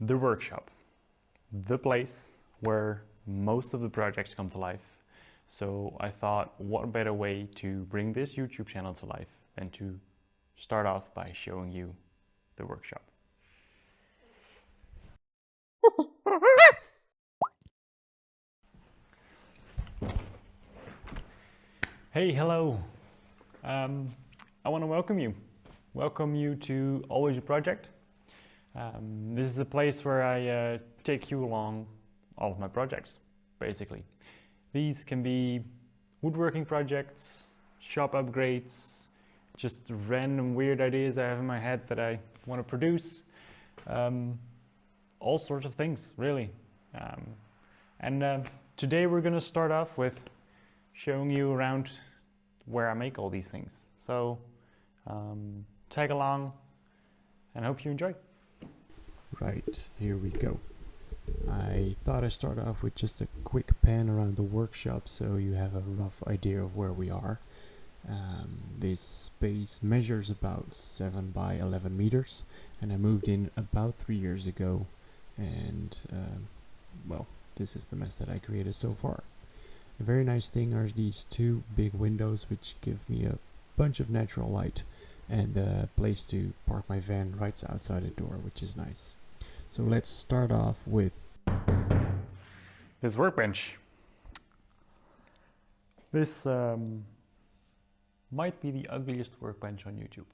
the workshop, the place where most of the projects come to life. So I thought, what better way to bring this YouTube channel to life than to start off by showing you the workshop. Hey, hello. I want to welcome you. Welcome you to Always a Project. This is a place where I take you along all of my projects, basically. These can be woodworking projects, shop upgrades, just random weird ideas I have in my head that I want to produce. All sorts of things, really. Today we're going to start off with showing you around where I make all these things. So tag along and hope you enjoy. Right, here we go. I thought I'd start off with just a quick pan around the workshop so you have a rough idea of where we are. This space measures about 7 by 11 meters and I moved in about 3 years ago, and well, this is the mess that I created so far. A very nice thing are these two big windows which give me a bunch of natural light and a place to park my van right outside the door, which is nice. So let's start off with this workbench. This might be the ugliest workbench on YouTube.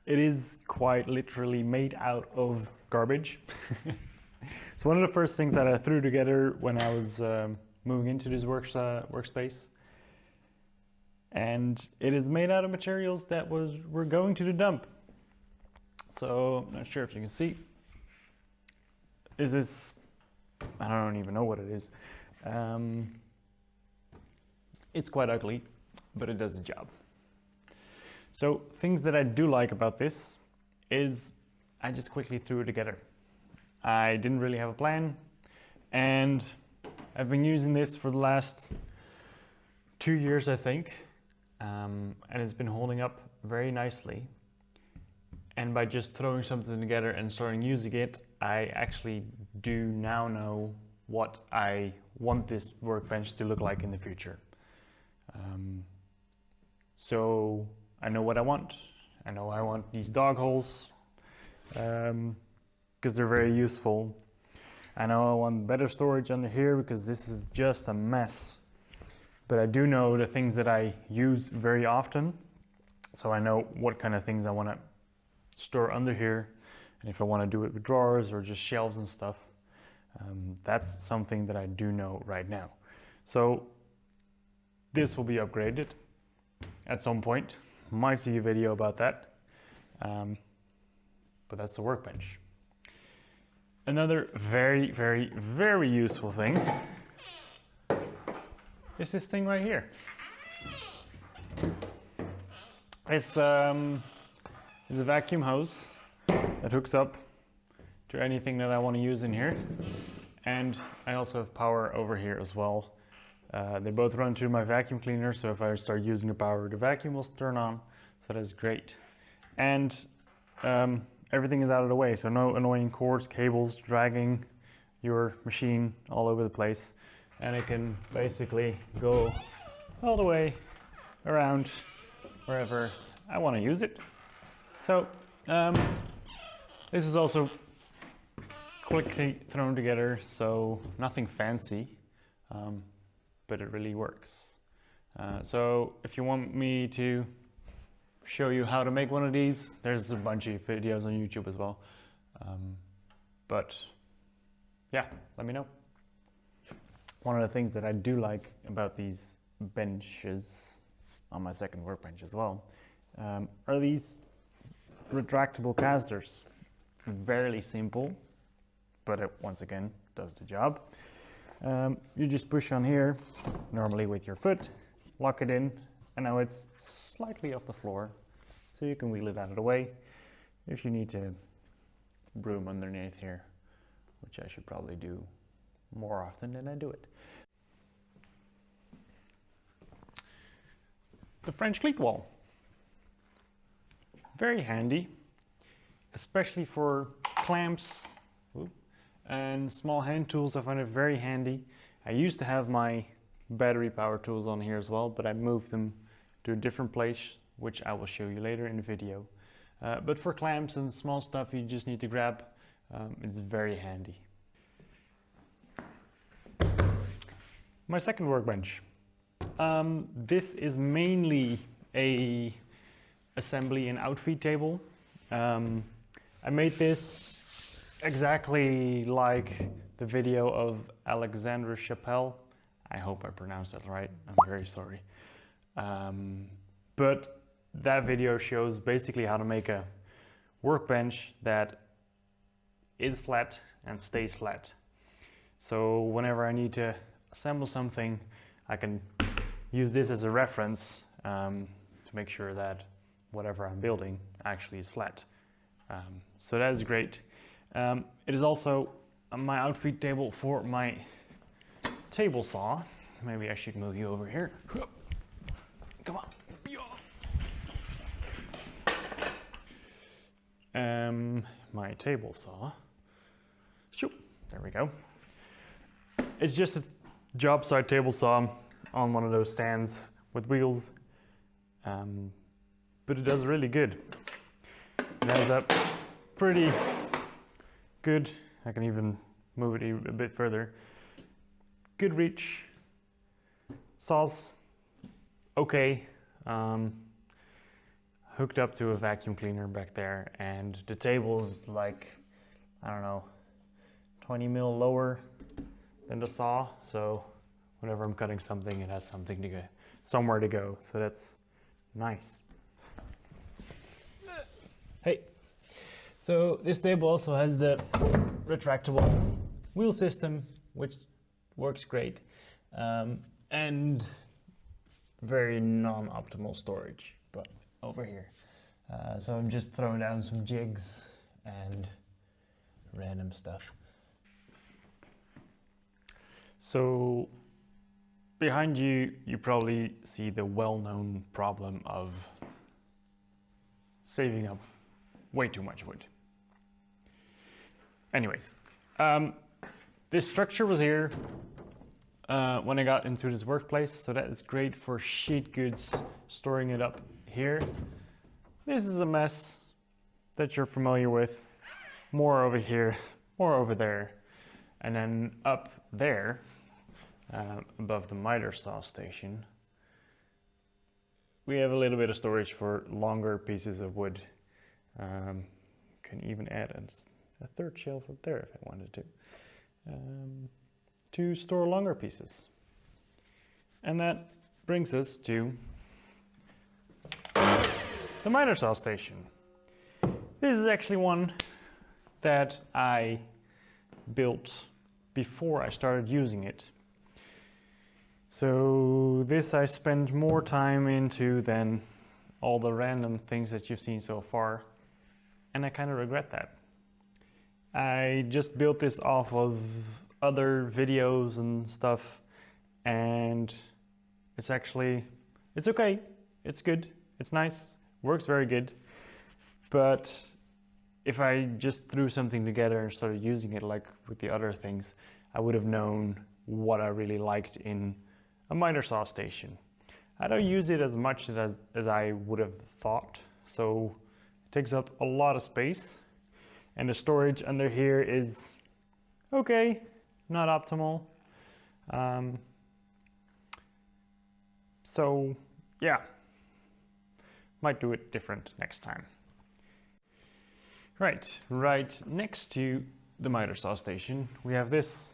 It is quite literally made out of garbage. It's one of the first things that I threw together when I was moving into this workspace. And it is made out of materials that were going to the dump. So I'm not sure if you can see. Is this, I don't even know what it is. It's quite ugly, but it does the job. So things that I do like about this is I just quickly threw it together. I didn't really have a plan, and I've been using this for the last 2 years, I think, and it's been holding up very nicely. And by just throwing something together and starting using it, I actually do now know what I want this workbench to look like in the future. So I know what I want. I know I want these dog holes because they're very useful. I know I want better storage under here because this is just a mess. But I do know the things that I use very often. So I know what kind of things I want to store under here, and if I want to do it with drawers or just shelves and stuff, that's something that I do know right now. So this will be upgraded at some point. Might see a video about that, but that's the workbench. Another very, very, very useful thing is this thing right here. It's a vacuum hose that hooks up to anything that I want to use in here. And I also have power over here as well. They both run through my vacuum cleaner, so if I start using the power, the vacuum will turn on. So that's great. And everything is out of the way, so no annoying cords, cables dragging your machine all over the place. And it can basically go all the way around wherever I want to use it. So this is also quickly thrown together, so nothing fancy, but it really works. So if you want me to show you how to make one of these, there's a bunch of videos on YouTube as well. But yeah, let me know. One of the things that I do like about these benches on my second workbench as well are these retractable casters. Very simple, but it once again does the job. You just push on here, normally with your foot, lock it in, and now it's slightly off the floor, so you can wheel it out of the way if you need to broom underneath here, which I should probably do more often than I do it. The French cleat wall. Very handy, especially for clamps, and small hand tools. I find it very handy. I used to have my battery power tools on here as well, but I moved them to a different place, which I will show you later in the video. But for clamps and small stuff you just need to grab, it's very handy. My second workbench. This is mainly a assembly and outfeed table. I made this exactly like the video of Alexandre Chappelle. I hope I pronounced that right. I'm very sorry. But that video shows basically how to make a workbench that is flat and stays flat. So whenever I need to assemble something, I can use this as a reference to make sure that whatever I'm building actually is flat. So that is great. It is also my outfeed table for my table saw. Maybe I should move you over here. Come on. My table saw. Shoot, there we go. It's just a job site table saw on one of those stands with wheels, but it does really good. It ends up pretty good. I can even move it a bit further. Good reach. Saw's okay. Hooked up to a vacuum cleaner back there, and the table's like, I don't know, 20 mil lower than the saw, so whenever I'm cutting something, it has something to go, somewhere to go, so that's nice. Hey, so this table also has the retractable wheel system, which works great, and very non-optimal storage, but over here. So I'm just throwing down some jigs and random stuff. So behind you, you probably see the well-known problem of saving up way too much wood. Anyways, this structure was here when I got into this workplace, so that is great for sheet goods, storing it up here. This is a mess that you're familiar with. More over here, more over there, and then up there, above the miter saw station, we have a little bit of storage for longer pieces of wood. Can even add a third shelf up there if I wanted to store longer pieces. And that brings us to the miter saw station. This is actually one that I built before I started using it. So this I spent more time into than all the random things that you've seen so far, and I kind of regret that. I just built this off of other videos and stuff, and it's okay, it's good, it's nice, works very good, but if I just threw something together and started using it like with the other things, I would have known what I really liked in a miter saw station. I don't use it as much as I would have thought, so it takes up a lot of space, and the storage under here is okay, not optimal. So yeah, might do it different next time. Right next to the miter saw station, we have this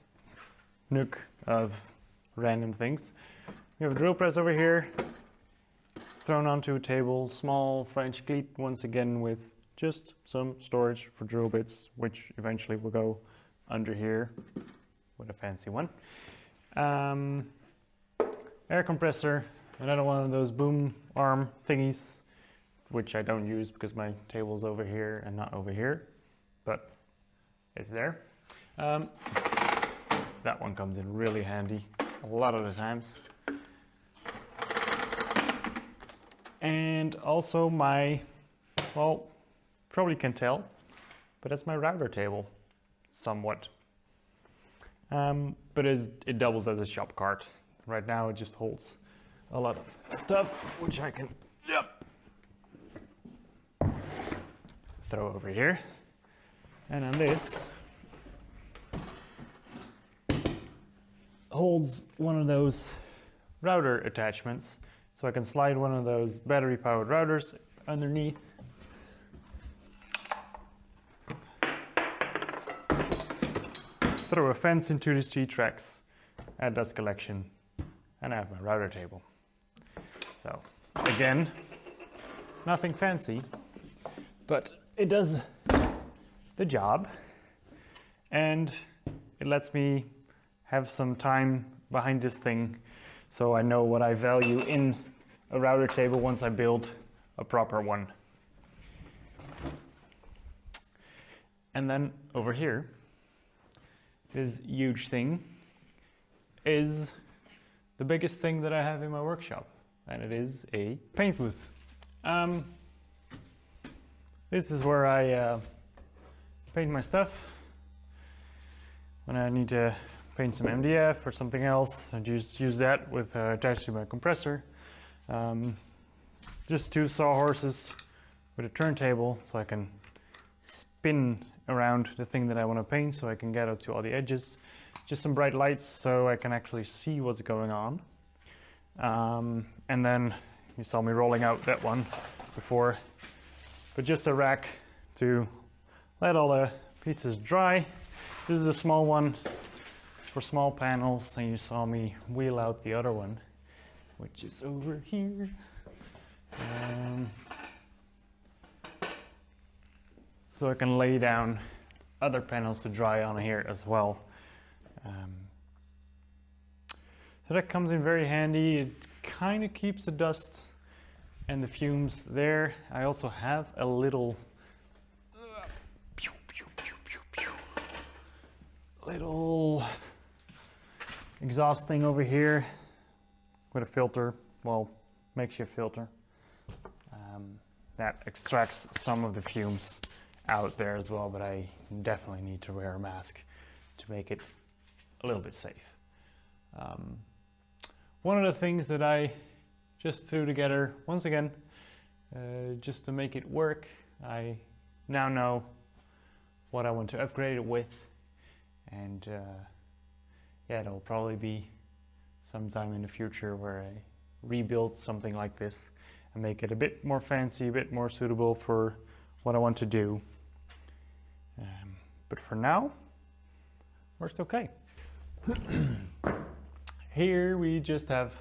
nook of random things. We have a drill press over here, thrown onto a table, small French cleat, once again with just some storage for drill bits, which eventually will go under here with a fancy one. Air compressor, another one of those boom arm thingies, which I don't use because my table's over here and not over here, but it's there. That one comes in really handy a lot of the times. And also my, well, probably can tell, but it's my router table, somewhat. But it doubles as a shop cart. Right now it just holds a lot of stuff, which I can throw over here. And then this holds one of those router attachments, so I can slide one of those battery powered routers underneath. Throw a fence into these G-tracks, add dust collection, and I have my router table. So again, nothing fancy, but it does the job, and it lets me have some time behind this thing so I know what I value in a router table once I build a proper one. And then over here, this huge thing is the biggest thing that I have in my workshop, and it is a paint booth. This is where I paint my stuff. When I need to paint some MDF or something else, I just use that with attached to my compressor. Just 2 sawhorses with a turntable, so I can spin around the thing that I want to paint, so I can get up to all the edges. Just some bright lights so I can actually see what's going on. And then you saw me rolling out that one before, but just a rack to let all the pieces dry. This is a small one for small panels, and you saw me wheel out the other one, which is over here. So I can lay down other panels to dry on here as well. So that comes in very handy. It kind of keeps the dust and the fumes there. I also have a little exhaust thing over here with a filter, well, makeshift filter, that extracts some of the fumes out there as well, but I definitely need to wear a mask to make it a little bit safe. One of the things that I just threw together, once again, just to make it work, I now know what I want to upgrade it with, and yeah, it'll probably be sometime in the future where I rebuild something like this and make it a bit more fancy, a bit more suitable for what I want to do. But for now, works okay. Here we just have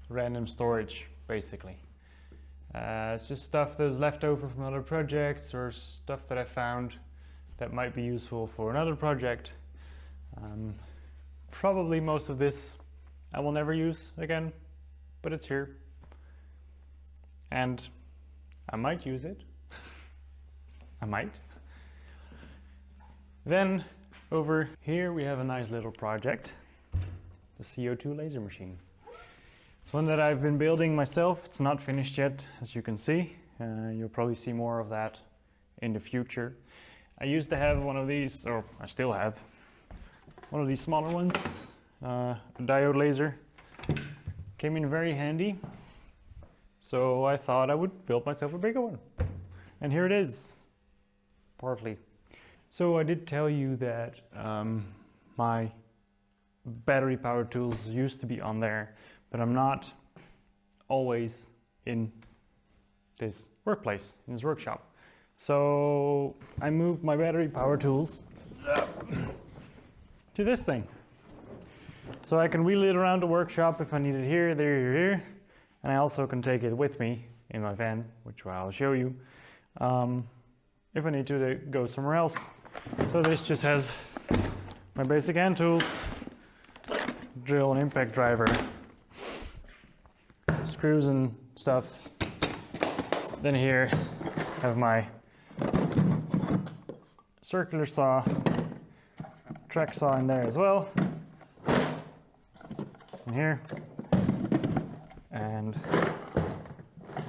random storage, basically. It's just stuff that's left over from other projects or stuff that I found that might be useful for another project. Probably most of this I will never use again, but it's here. And I might use it. I might. Then over here we have a nice little project, the CO2 laser machine. It's one that I've been building myself. It's not finished yet, as you can see. You'll probably see more of that in the future. I used to have one of these, or I still have, one of these smaller ones, a diode laser. Came in very handy, so I thought I would build myself a bigger one. And here it is, partly. So I did tell you that my battery power tools used to be on there, but I'm not always in this workplace, in this workshop. So I moved my battery power tools to this thing. So I can wheel it around the workshop if I need it here, there, here. And I also can take it with me in my van, which I'll show you, if I need to go somewhere else. So this just has my basic hand tools, drill and impact driver, screws and stuff. Then here I have my circular saw, track saw in there as well. And here, and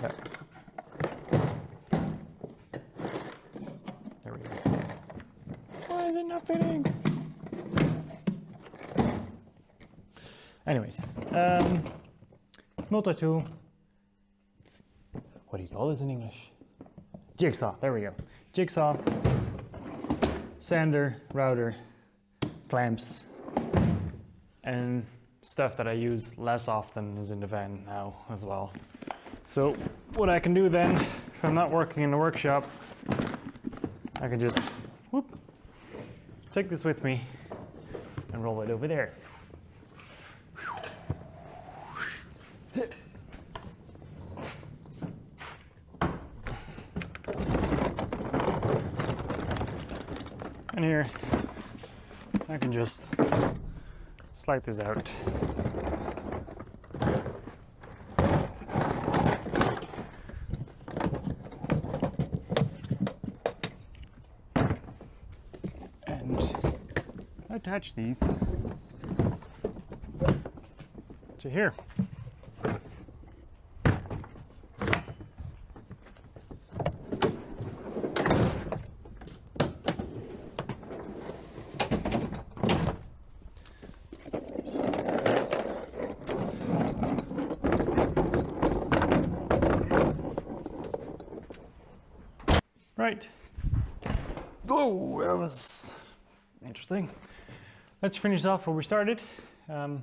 that. There we go. Why is it not fitting? Anyways, multi-tool. What do you call this in English? Jigsaw, there we go. Jigsaw, sander, router, clamps, and stuff that I use less often is in the van now as well. So what I can do then, if I'm not working in the workshop, I can just whoop, take this with me and roll it over there. And here, I can just slide this out. And attach these to here. Right. Oh, that was interesting. Let's finish off where we started. I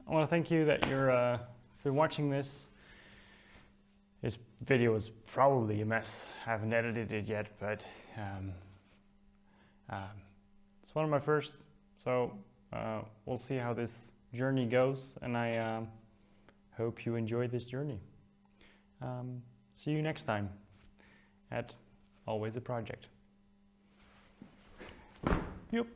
want to thank you that you're been watching this. This video is probably a mess. I haven't edited it yet, but it's one of my first. So we'll see how this journey goes, and I hope you enjoy this journey. See you next time at Always a Project. Yep.